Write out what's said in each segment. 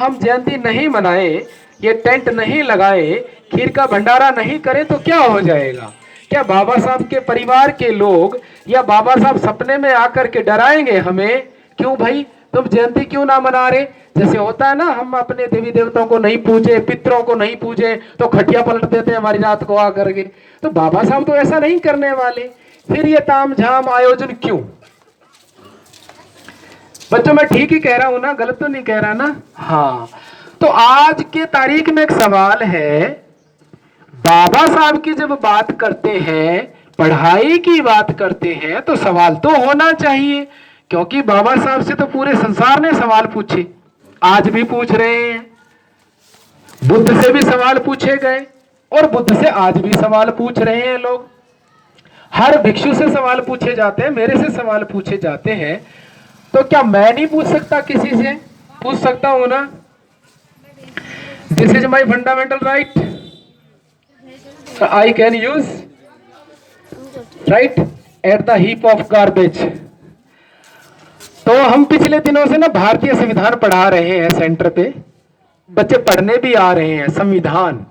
हम जयंती नहीं मनाए, ये टेंट नहीं लगाए, खीर का भंडारा नहीं करें तो क्या हो जाएगा? क्या बाबा साहब के परिवार के लोग या बाबा साहब सपने में आकर के डराएंगे हमें? क्यों भाई तुम जयंती क्यों ना मना रहे? जैसे होता है ना, हम अपने देवी देवताओं को नहीं पूजे, पितरों को नहीं पूजे तो खटिया पलट देते हैं हमारी रात को आकर के। तो बाबा साहब तो ऐसा नहीं करने वाले, फिर ये तामझाम आयोजन क्यों? बच्चों मैं ठीक ही कह रहा हूं ना, गलत तो नहीं कह रहा ना? हाँ। तो आज के तारीख में एक सवाल है, बाबा साहब की जब बात करते हैं, पढ़ाई की बात करते हैं, तो सवाल तो होना चाहिए, क्योंकि बाबा साहब से तो पूरे संसार ने सवाल पूछे, आज भी पूछ रहे हैं। बुद्ध से भी सवाल पूछे गए और बुद्ध से आज भी सवाल पूछ रहे हैं लोग। हर भिक्षु से सवाल पूछे जाते हैं, मेरे से सवाल पूछे जाते हैं। तो क्या मैं नहीं पूछ सकता? किसी से पूछ सकता हूं ना? This is my fundamental right, I can use right at the heap of garbage. तो हम पिछले दिनों से ना भारतीय संविधान पढ़ा रहे हैं सेंटर पे, बच्चे पढ़ने भी आ रहे हैं संविधान,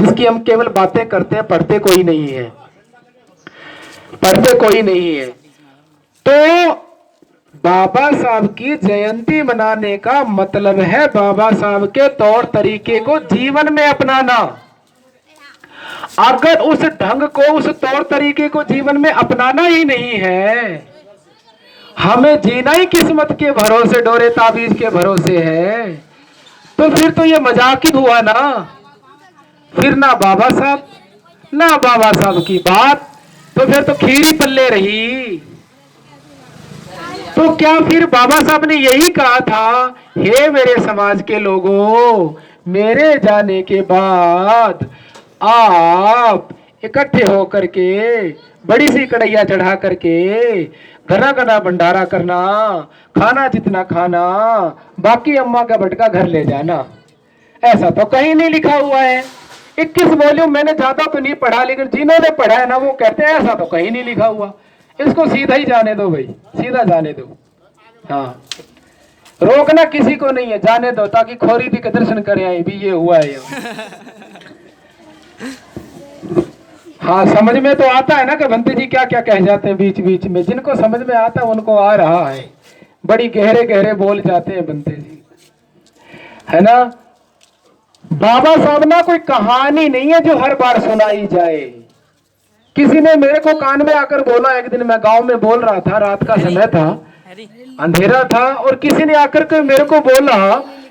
जिसकी हम केवल बातें करते हैं, पढ़ते कोई नहीं है, पढ़ते कोई नहीं है। तो बाबा साहब की जयंती मनाने का मतलब है बाबा साहब के तौर तरीके को जीवन में अपनाना। अगर उस ढंग को, उस तौर तरीके को जीवन में अपनाना ही नहीं है, हमें जीना ही किस्मत के भरोसे, डोरे ताबीज के भरोसे है, तो फिर तो ये मजाक ही हुआ ना। फिर ना बाबा साहब, ना बाबा साहब की बात, तो फिर तो खीरी पल्ले रही। तो क्या फिर बाबा साहब ने यही कहा था, हे मेरे समाज के लोगों, मेरे जाने के बाद आप इकट्ठे होकर के बड़ी सी कढ़ैया चढ़ा करके घना घना भंडारा करना, खाना जितना खाना, बाकी अम्मा का बटका घर ले जाना। ऐसा तो कहीं नहीं लिखा हुआ है। 21 वॉल्यूम मैंने ज्यादा तो नहीं पढ़ा, लेकिन जिन्होंने पढ़ा है ना वो कहते हैं ऐसा तो कहीं नहीं लिखा हुआ। इसको सीधा ही जाने दो भाई, सीधा जाने दो। हाँ, रोकना किसी को नहीं है, जाने दो, ताकि खोरी भी के दर्शन करे आए भी ये हुआ है। हाँ, समझ में तो आता है ना कि भंते जी क्या क्या कह जाते हैं बीच बीच में। जिनको समझ में आता है उनको आ रहा है, बड़ी गहरे गहरे बोल जाते हैं भंते जी, है ना। बाबा साहब ना कोई कहानी नहीं है जो हर बार सुनाई जाए। किसी ने मेरे को कान में आकर बोला, एक दिन मैं गांव में बोल रहा था, रात का समय था, अंधेरा था, और किसी ने आकर के मेरे को बोला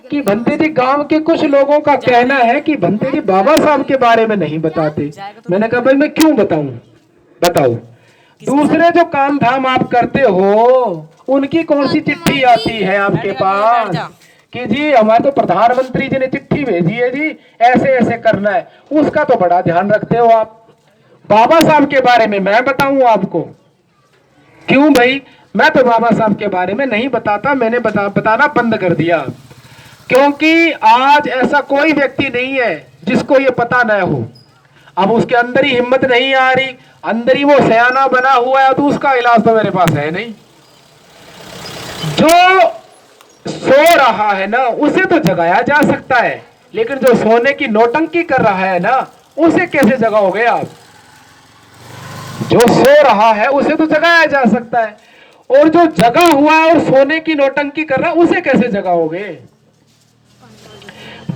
कि भंते जी गांव के कुछ लोगों का कहना है कि भंते जी बाबा साहब के बारे में नहीं बताते। मैंने कहा भाई मैं क्यों बताऊं, बताओ। दूसरे जो काम धाम आप करते हो उनकी कौन सी चिट्ठी आती है आपके पास कि जी हमारे तो प्रधानमंत्री जी ने चिट्ठी भेजी है जी, ऐसे ऐसे करना है, उसका तो बड़ा ध्यान रखते हो आप। बाबा साहब के बारे में मैं बताऊं आपको? क्यों भाई, मैं तो बाबा साहब के बारे में नहीं बताता, मैंने बताना बंद कर दिया, क्योंकि आज ऐसा कोई व्यक्ति नहीं है जिसको ये पता न हो। अब उसके अंदर ही हिम्मत नहीं आ रही, अंदर ही वो सयाना बना हुआ है, तो उसका इलाज तो मेरे पास है नहीं। जो सो रहा है ना उसे तो जगाया जा सकता है, लेकिन जो सोने की नौटंकी कर रहा है ना उसे कैसे जगाओगे आप? जो सो रहा है उसे तो जगाया जा सकता है, और जो जगा हुआ है और सोने की नौटंकी कर रहा है उसे कैसे जगाओगे?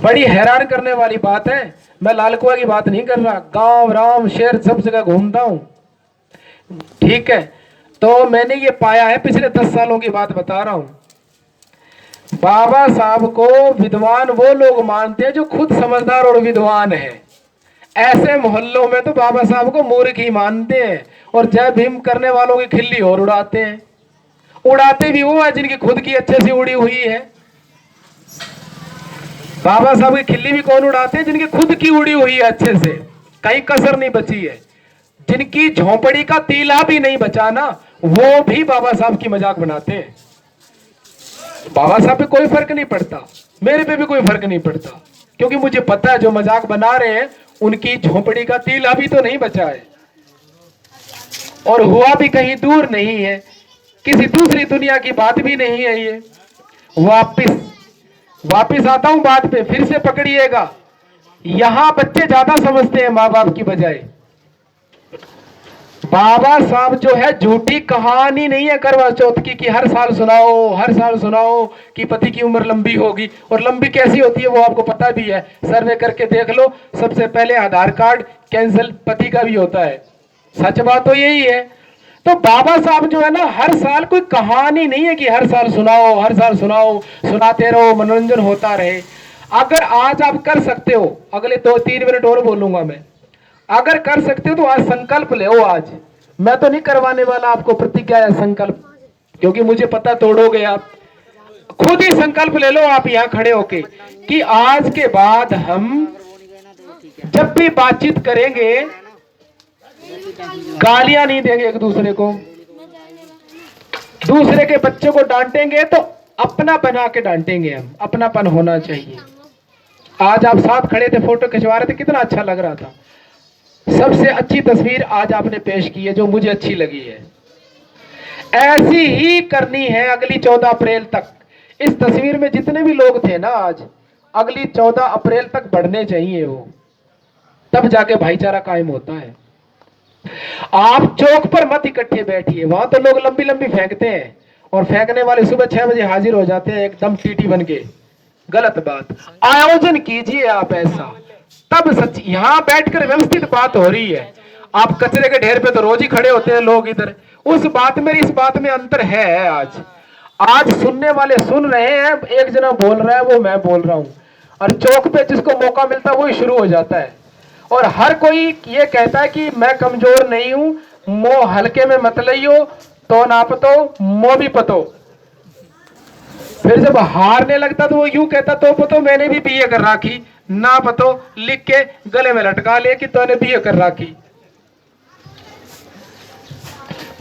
बड़ी हैरान करने वाली बात है। मैं लाल कुआं की बात नहीं कर रहा, गांव राम शहर सब जगह घूमता हूं, ठीक है। तो मैंने ये पाया है, पिछले 10 सालों की बात बता रहा हूं। बाबा साहब को विद्वान वो लोग मानते हैं जो खुद समझदार और विद्वान है। ऐसे मोहल्लों में तो बाबा साहब को मूर्ख ही मानते हैं, और जय भीम करने वालों की खिल्ली और उड़ाते हैं। उड़ाते भी वो है जिनकी खुद की अच्छे से उड़ी हुई है। बाबा साहब की खिल्ली भी कौन उड़ाते हैं? जिनकी खुद की उड़ी हुई है अच्छे से, कहीं कसर नहीं बची है, जिनकी झोंपड़ी का तीला भी नहीं बचा ना, वो भी बाबा साहब की मजाक बनाते हैं। बाबा साहब पे कोई फर्क नहीं पड़ता, मेरे पे भी कोई फर्क नहीं पड़ता, क्योंकि मुझे पता है जो मजाक बना रहे हैं उनकी झोंपड़ी का तीला भी तो नहीं बचा है, और हुआ भी कहीं दूर नहीं है, किसी दूसरी दुनिया की बात भी नहीं है। ये वापिस आता हूं बात पे, फिर से पकड़िएगा। यहां बच्चे ज्यादा समझते हैं माँ बाप की बजाय। बाबा साहब जो है झूठी कहानी नहीं है करवा चौथ की कि हर साल सुनाओ, हर साल सुनाओ कि पति की उम्र लंबी होगी। और लंबी कैसी होती है वो आपको पता भी है, सर्वे करके देख लो। सबसे पहले आधार कार्ड कैंसिल पति का भी होता है। सच बात तो यही है। तो बाबा साहब जो है ना, हर साल कोई कहानी नहीं है कि हर साल सुनाओ, हर साल सुनाओ, सुनाते रहो, मनोरंजन होता रहे। अगर आज आप कर सकते हो, अगले 2-3 मिनट और बोलूंगा मैं, अगर कर सकते हो तो आज संकल्प ले। आज मैं तो नहीं करवाने वाला आपको प्रतिज्ञा या संकल्प, क्योंकि मुझे पता तोड़ोगे आप। खुद ही संकल्प ले लो आप यहां खड़े होके कि आज के बाद हम जब भी बातचीत करेंगे गालियां नहीं देंगे एक दूसरे को, दूसरे के बच्चों को डांटेंगे तो अपना बना के डांटेंगे हम, अपनापन होना चाहिए। आज आप साथ खड़े थे, फोटो खिंचवा रहे थे, कितना अच्छा लग रहा था। सबसे अच्छी तस्वीर आज आपने पेश की है जो मुझे अच्छी लगी है। ऐसी ही करनी है अगली 14 अप्रैल तक। इस तस्वीर में जितने भी लोग थे ना आज, अगली 14 अप्रैल तक बढ़ने चाहिए वो, तब जाके भाईचारा कायम होता है। आप चौक पर मत इकट्ठे बैठिए, वहां तो लोग लंबी लंबी फेंकते हैं और फेंकने वाले सुबह 6 बजे हाजिर हो जाते हैं एकदम टीटी बन के। गलत बात। आयोजन कीजिए आप ऐसा, तब सच यहां बैठकर व्यवस्थित बात हो रही है। आप कचरे के ढेर पे तो रोज ही खड़े होते हैं लोग इधर। उस बात में इस बात में अंतर है। आज सुनने वाले सुन रहे हैं, एक जना बोल रहा है वो मैं बोल रहा हूं, और चौक पे जिसको मौका मिलता है वही शुरू हो जाता है। और हर कोई ये कहता है कि मैं कमजोर नहीं हूं, मोह हल्के में मत लियो, तो ना पतो मोह भी पतो। फिर जब हारने लगता तो वो यूं कहता तो पतो मैंने भी बीए कर राखी, ना पतो लिख के गले में लटका ले कि तूने बीए कर राखी।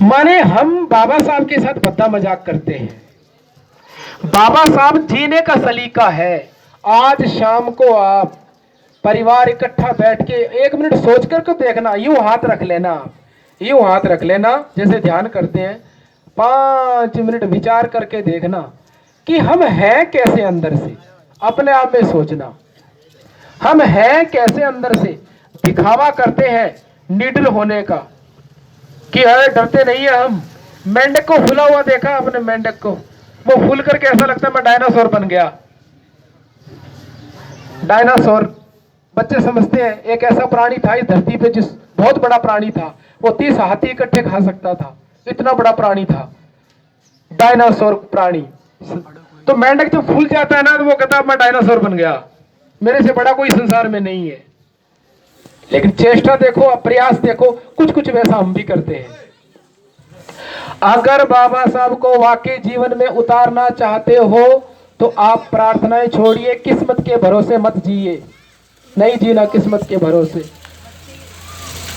माने हम बाबा साहब के साथ भद्दा मजाक करते हैं। बाबा साहब जीने का सलीका है। आज शाम को आप परिवार इकट्ठा बैठ के 1 मिनट सोच कर को देखना, यूं हाथ रख लेना, यूं हाथ रख लेना जैसे ध्यान करते हैं। 5 मिनट विचार करके देखना कि हम हैं कैसे अंदर से, अपने आप में सोचना हम हैं कैसे अंदर से। दिखावा करते हैं निडर होने का कि अरे डरते नहीं है हम। मेंढक को फुला हुआ देखा अपने, मेंढक को वो फूल करके ऐसा लगता है मैं डायनासोर बन गया। डायनासोर बच्चे समझते हैं एक ऐसा प्राणी था इस धरती पे, जिस बहुत बड़ा प्राणी था, वो 30 हाथी इकट्ठे खा सकता था, इतना बड़ा प्राणी था डायनासोर प्राणी। तो मेंढक जब फूल जाता है ना तो वो कहता है मैं डायनासोर बन गया, मेरे से बड़ा कोई संसार में नहीं है। लेकिन चेष्टा देखो, प्रयास देखो, कुछ कुछ वैसा हम भी करते हैं। अगर बाबा साहब को वाकई जीवन में उतारना चाहते हो तो आप प्रार्थनाएं छोड़िए, किस्मत के भरोसे मत जिए। नहीं जीना किस्मत के भरोसे।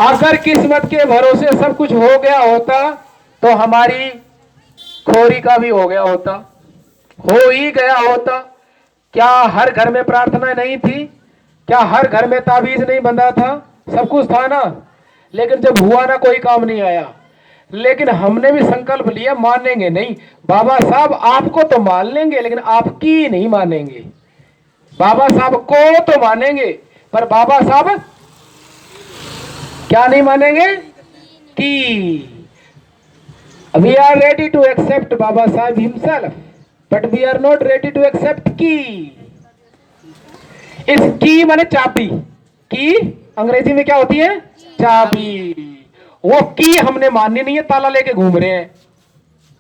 अगर किस्मत के भरोसे सब कुछ हो गया होता तो हमारी खोरी का भी हो गया होता, हो ही गया होता। क्या हर घर में प्रार्थना नहीं थी? क्या हर घर में ताबीज नहीं बंधा था? सब कुछ था ना। लेकिन जब हुआ ना, कोई काम नहीं आया। लेकिन हमने भी संकल्प लिया, मानेंगे नहीं। बाबा साहब आपको तो मान लेंगे लेकिन आपकी नहीं मानेंगे। बाबा साहब को तो मानेंगे पर बाबा साहब क्या नहीं मानेंगे? की। We are ready to accept Baba Saheb himself but we are not ready to accept की। इस की माने चाबी। की अंग्रेजी में क्या होती है? चाबी। वो की हमने माननी नहीं है, ताला लेके घूम रहे हैं।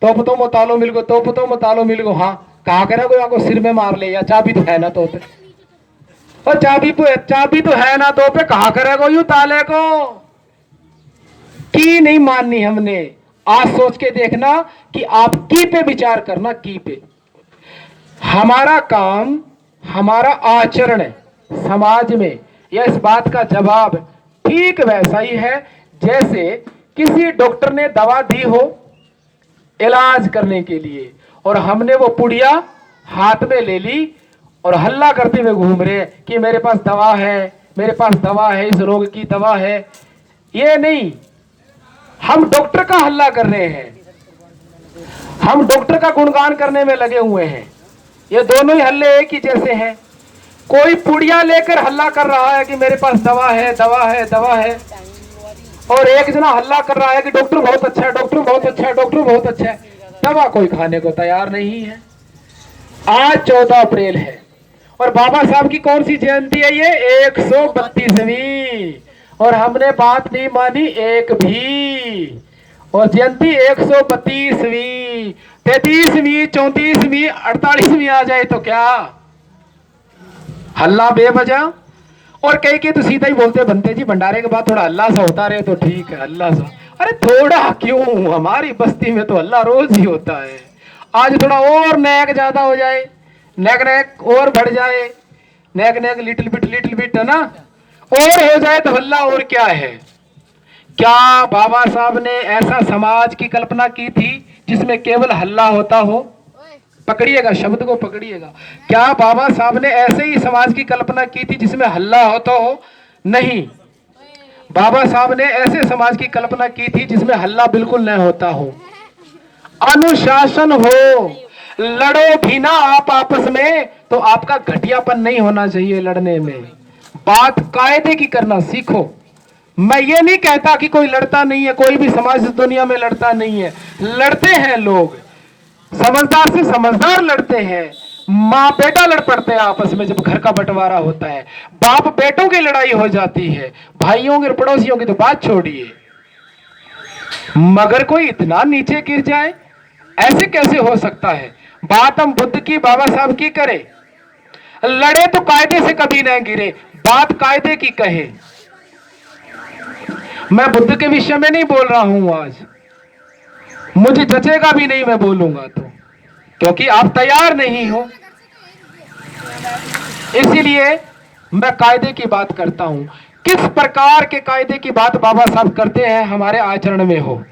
तो पतो मो तालो मिल गो, तो पतो मो तालो मिल गो। हाँ कहा करे कोई आपको सिर में मार ले, या चाबी तो है ना तो पे, और चाबी तो है ना तो पे कहा करेगा यू ताले को। की नहीं माननी हमने। आज सोच के देखना कि आप की पे विचार करना, की पे। हमारा काम, हमारा आचरण समाज में या इस बात का जवाब ठीक वैसा ही है जैसे किसी डॉक्टर ने दवा दी हो इलाज करने के लिए और हमने वो पुड़िया हाथ में ले ली और हल्ला करते हुए घूम रहे हैं कि मेरे पास दवा है, मेरे पास दवा है, इस रोग की दवा है। ये नहीं, हम डॉक्टर का हल्ला कर रहे हैं, हम डॉक्टर का गुणगान करने में लगे हुए हैं। ये दोनों ही हल्ले एक ही जैसे हैं। कोई पुड़िया लेकर हल्ला कर रहा है कि मेरे पास दवा है, दवा है, दवा है, और एक जना हल्ला कर रहा है कि डॉक्टर बहुत अच्छा है, डॉक्टर बहुत अच्छा है, डॉक्टर बहुत अच्छा है। दवा कोई खाने को तैयार नहीं है। आज 14 अप्रैल है और बाबा साहब की कौन सी जयंती है? ये 132वीं। और हमने बात नहीं मानी एक भी। और जयंती 132वीं, 33वीं, 34वीं, 48वीं आ जाए तो क्या हल्ला बेवजह। और कई के तो सीधा ही बोलते बनते जी भंडारे के बाद थोड़ा हल्ला सा होता रहे तो ठीक है। हल्ला सा, अरे थोड़ा क्यों, हमारी बस्ती में तो हल्ला रोज ही होता है। आज थोड़ा और नैक ज्यादा हो जाए, नैक नैक और बढ़ जाए, नैक नैक लिटिल बिट है ना, और हो जाए तो हल्ला और क्या है। क्या बाबा साहब ने ऐसा समाज की कल्पना की थी जिसमें केवल हल्ला होता हो? पकड़िएगा, शब्द को पकड़िएगा। क्या बाबा साहब ने ऐसे ही समाज की कल्पना की थी जिसमें हल्ला होता हो? नहीं, बाबा साहब ने ऐसे समाज की कल्पना की थी जिसमें हल्ला बिल्कुल न होता हो, अनुशासन हो, लड़ो भी ना आप आपस में तो आपका घटियापन नहीं होना चाहिए लड़ने में। बात कायदे की करना सीखो। मैं ये नहीं कहता कि कोई लड़ता नहीं है, कोई भी समाज इस दुनिया में लड़ता नहीं है, लड़ते हैं लोग, समझदार से समझदार लड़ते हैं। माँ बेटा लड़ पड़ते हैं आपस में जब घर का बंटवारा होता है, बाप बेटों की लड़ाई हो जाती है, भाइयों के पड़ोसियों की तो बात छोड़िए। मगर कोई इतना नीचे गिर जाए, ऐसे कैसे हो सकता है? बात हम बुद्ध की, बाबा साहब की करें, लड़े तो कायदे से कभी न गिरे, बात कायदे की कहे। मैं बुद्ध के विषय में नहीं बोल रहा हूं आज, मुझे जचेगा भी नहीं मैं बोलूंगा तो, क्योंकि आप तैयार नहीं हो। इसीलिए मैं कायदे की बात करता हूं। किस प्रकार के कायदे की बात बाबा साहब करते हैं हमारे आचरण में हो।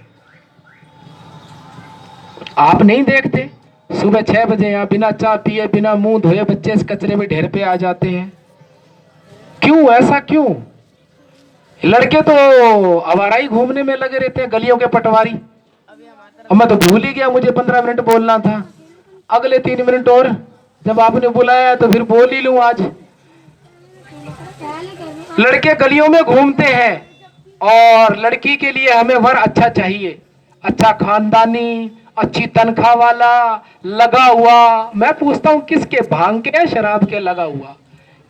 आप नहीं देखते सुबह 6 बजे यहां बिना चाय पिए, बिना मुंह धोए बच्चे इस कचरे में ढेर पे आ जाते हैं। क्यों, ऐसा क्यों? लड़के तो आवाराई घूमने में लगे रहते हैं, गलियों के पटवारी। अब मैं तो भूल ही गया, मुझे 15 मिनट बोलना था, अगले 3 मिनट और जब आपने बुलाया तो फिर बोल ही लूं। आज लड़के गलियों में घूमते हैं और लड़की के लिए हमें वर अच्छा चाहिए, अच्छा खानदानी, अच्छी तनख्वाह वाला, लगा हुआ। मैं पूछता हूं किसके, भांग के या शराब के लगा हुआ?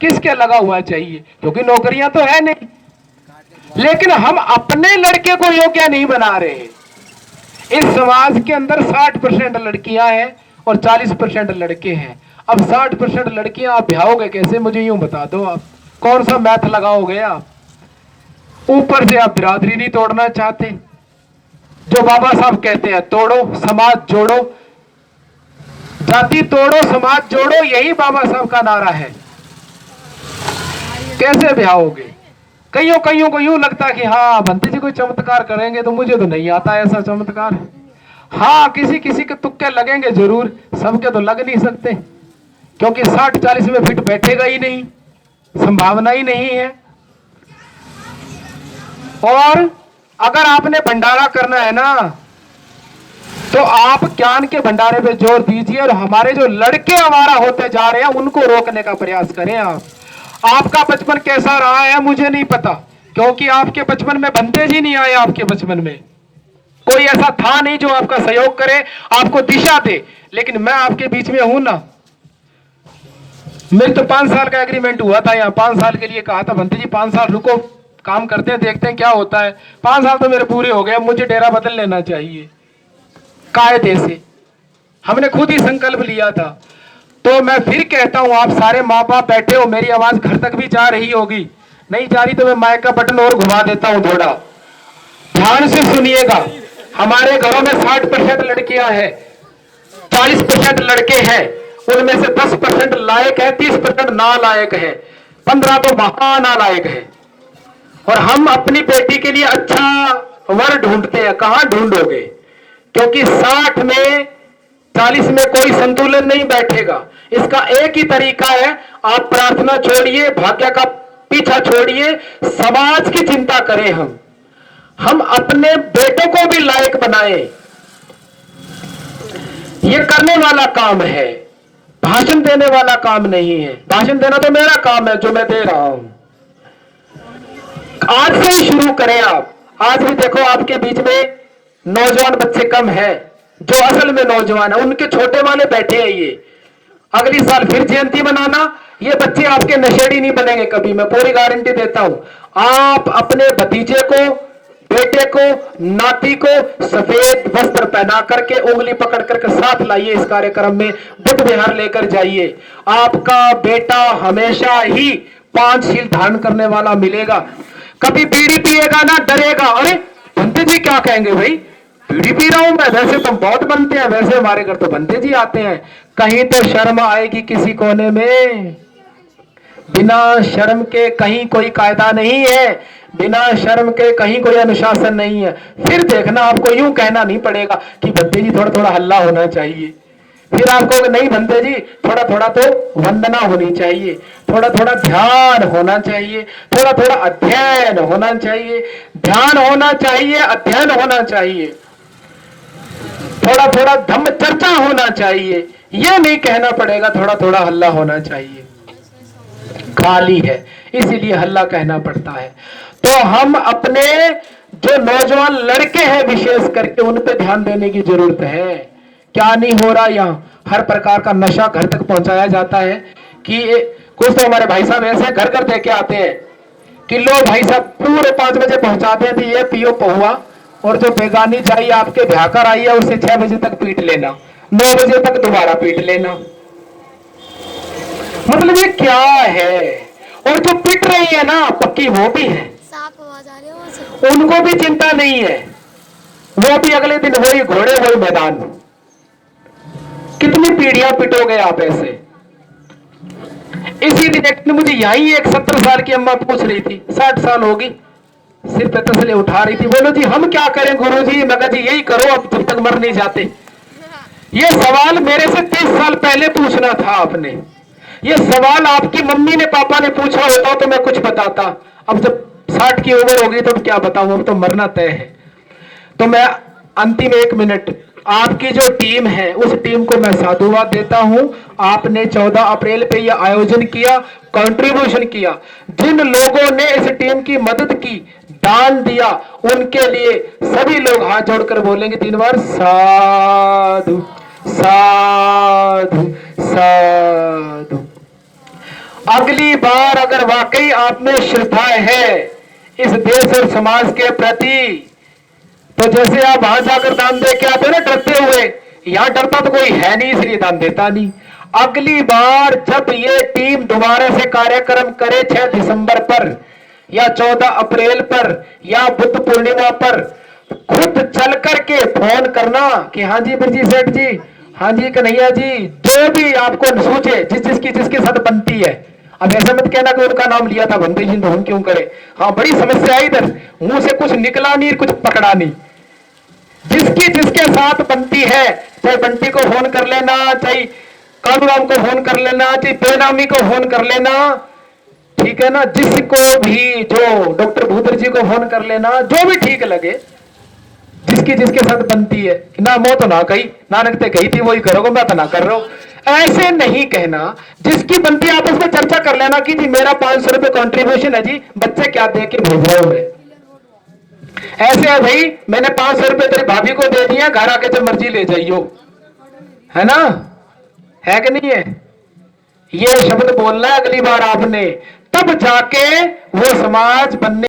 किसके लगा हुआ चाहिए? क्योंकि नौकरियां तो है नहीं। लेकिन हम अपने लड़के को योग्य नहीं बना रहे। इस समाज के अंदर 60% लड़कियां हैं और 40% लड़के हैं। अब 60% लड़कियां आप ब्याहोगे कैसे? मुझे यूं बता दो, आप कौन सा मैथ लगाओगे? आप ऊपर से आप बिरादरी नहीं तोड़ना चाहते, जो बाबा साहब कहते हैं तोड़ो समाज जोड़ो, जाति तोड़ो समाज जोड़ो, यही बाबा साहब का नारा है। कैसे ब्याहोगे? कईयों को यूं लगता है कि हाँ भंते जी कोई चमत्कार करेंगे, तो मुझे तो नहीं आता ऐसा चमत्कार। हाँ, किसी किसी के तुक्के लगेंगे जरूर, सबके तो लग नहीं सकते, क्योंकि 60-40 में फिट बैठेगा ही नहीं, संभावना ही नहीं है। और अगर आपने भंडारा करना है ना, तो आप ज्ञान के भंडारे पे जोर दीजिए और हमारे जो लड़के आवारा होते जा रहे हैं उनको रोकने का प्रयास करें। आपका बचपन कैसा रहा है मुझे नहीं पता, क्योंकि आपके बचपन में भंते जी नहीं आए। आपके बचपन में कोई ऐसा था नहीं जो आपका सहयोग करे, आपको दिशा दे। लेकिन मैं आपके बीच में हूं ना। मेरे तो 5 साल का एग्रीमेंट हुआ था, यहाँ 5 साल के लिए कहा था भंते जी 5 साल रुको, काम करते हैं, देखते हैं क्या होता है। 5 साल तो मेरे पूरे हो गए, मुझे डेरा बदल लेना चाहिए कायदे से। हमने खुद ही संकल्प लिया था। तो मैं फिर कहता हूं, आप सारे माँ बाप बैठे हो, मेरी आवाज घर तक भी जा रही होगी, नहीं जा रही तो मैं माइक का बटन और घुमा देता हूं। थोड़ा ध्यान से सुनिएगा। हमारे घरों में 60% लड़कियां हैं, 40% लड़के हैं, उनमें से 10% लायक है, 30% नालायक है, 15 तो महानालायक है। और हम अपनी बेटी के लिए अच्छा वर ढूंढते हैं। कहां ढूंढोगे? क्योंकि 60 में 40 में कोई संतुलन नहीं बैठेगा। इसका एक ही तरीका है, आप प्रार्थना छोड़िए, भाग्य का पीछा छोड़िए, समाज की चिंता करें। हम अपने बेटों को भी लायक बनाएं। ये करने वाला काम है। भाषण देने वाला काम नहीं है। भाषण देना तो मेरा काम है जो मैं दे रहा हूं। आज से ही शुरू करें आप। आज भी देखो आपके बीच में नौजवान बच्चे कम है, जो असल में नौजवान है उनके छोटे वाले बैठे हैं। ये अगली साल फिर जयंती मनाना, ये बच्चे आपके नशेड़ी नहीं बनेंगे कभी, मैं पूरी गारंटी देता हूं। आप अपने भतीजे को, बेटे को, नाती को सफेद वस्त्र पहना करके उंगली पकड़ करके साथ लाइए इस कार्यक्रम में, बुद्ध विहार लेकर जाइए। आपका बेटा हमेशा ही पांचशील धारण करने वाला मिलेगा। कभी बीड़ी पिएगा ना डरेगा, अरे बंते जी क्या कहेंगे भाई, बीड़ी पी रहा हूं मैं, वैसे तो बहुत बनते हैं, वैसे हमारे घर तो बंते जी आते हैं। कहीं तो शर्म आएगी किसी कोने में। बिना शर्म के कहीं कोई कायदा नहीं है, बिना शर्म के कहीं कोई अनुशासन नहीं है। फिर देखना आपको यूं कहना नहीं पड़ेगा कि बंते जी थोड़ा थोड़ा हल्ला होना चाहिए। फिर आपको नहीं बंते जी थोड़ा थोड़ा तो वंदना होनी चाहिए, थोड़ा थोड़ा ध्यान होना चाहिए, थोड़ा थोड़ा अध्ययन होना चाहिए। ध्यान होना चाहिए, अध्ययन होना चाहिए, थोड़ा थोड़ा धम्म चर्चा होना चाहिए। यह नहीं कहना पड़ेगा थोड़ा थोड़ा हल्ला होना चाहिए। खाली है इसीलिए हल्ला कहना पड़ता है। तो हम अपने जो नौजवान लड़के हैं विशेष करके उन पे ध्यान देने की जरूरत है। क्या नहीं हो रहा, यहाँ हर प्रकार का नशा घर तक पहुंचाया जाता है कि कुछ तो हमारे भाई साहब ऐसे घर घर दे के आते हैं कि लो भाई साहब पूरे 5 बजे पहुंचाते हैं, ये पियो पहुआ, और जो बेगानी चाहिए आपके ब्याह कर आई है उसे 6 बजे तक पीट लेना, 9 बजे तक दोबारा पीट लेना। मतलब ये क्या है। और जो पिट रही है ना पक्की वो भी है, उनको भी चिंता नहीं है, वो भी अगले दिन वही घोड़े वही मैदान। कितनी पीढ़ियां पिटोगे आप ऐसे। इसीलिए मुझे यही एक 70 साल की अम्मा पूछ रही थी, 60 साल होगी, सिर पे तसले उठा रही थी, बोलो जी हम क्या करें गुरुजी। मैं कहा जी यही करो अब जब तक मर नहीं जाते। ये सवाल मेरे से 30 साल पहले पूछना था आपने। ये सवाल आपकी मम्मी ने पापा ने पूछा होता तो मैं कुछ बताता। अब जब 60 की उम्र होगी तो क्या बताऊं, अब तो मरना तय है। तो मैं अंतिम 1 मिनट, आपकी जो टीम है उस टीम को मैं साधुवाद देता हूं। आपने 14 अप्रैल पे यह आयोजन किया, कंट्रीब्यूशन किया। जिन लोगों ने इस टीम की मदद की, दान दिया, उनके लिए सभी लोग हाथ जोड़कर बोलेंगे 3 बार साधु साधु साधु। अगली बार अगर वाकई आप में श्रद्धा है इस देश और समाज के प्रति, तो जैसे आप वहां जाकर दान दे के आते ना डरते हुए, यहां डरता तो कोई है नहीं इसलिए दान देता नहीं। अगली बार जब ये टीम दोबारा से कार्यक्रम करे 6 दिसंबर पर या 14 अप्रैल पर या बुद्ध पूर्णिमा पर, खुद चल करके फोन करना कि हाँ जी बिरजी सेठ जी, हाँ जी कन्हैया जी, जो भी आपको सूझे जिसके साथ बनती है। अब ऐसा मत कहना कि उनका नाम लिया था बंते जी तो हम क्यों करें। हाँ बड़ी समस्या है इधर, मुंह से कुछ निकला नहीं कुछ पकड़ा नहीं। जिसके साथ बनती है, चाहे बंटी को फोन कर लेना, चाहे कालूराम को फोन कर लेना, चाहे बेनामी को फोन कर लेना, ठीक है ना, जिसको भी, जो डॉक्टर भूदर जी को फोन कर लेना, जो भी ठीक लगे, जिसके साथ बनती है। ना मो तो ना कही, नानक ते कही थी वही करोगे, मैं तो ना कर रहा हूं। ऐसे नहीं कहना, जिसकी बनती है आपस में चर्चा कर लेना कि जी मेरा 500 रुपए कॉन्ट्रीब्यूशन है जी, बच्चे क्या दे के भेज रहा हूं मैं। ऐसे है भाई, मैंने 500 रुपए तेरी भाभी को दे दिया, घर आके जब मर्जी ले जाइयो, है ना, है कि नहीं है। ये शब्द बोलना है अगली बार आपने, तब जाके वो समाज बनने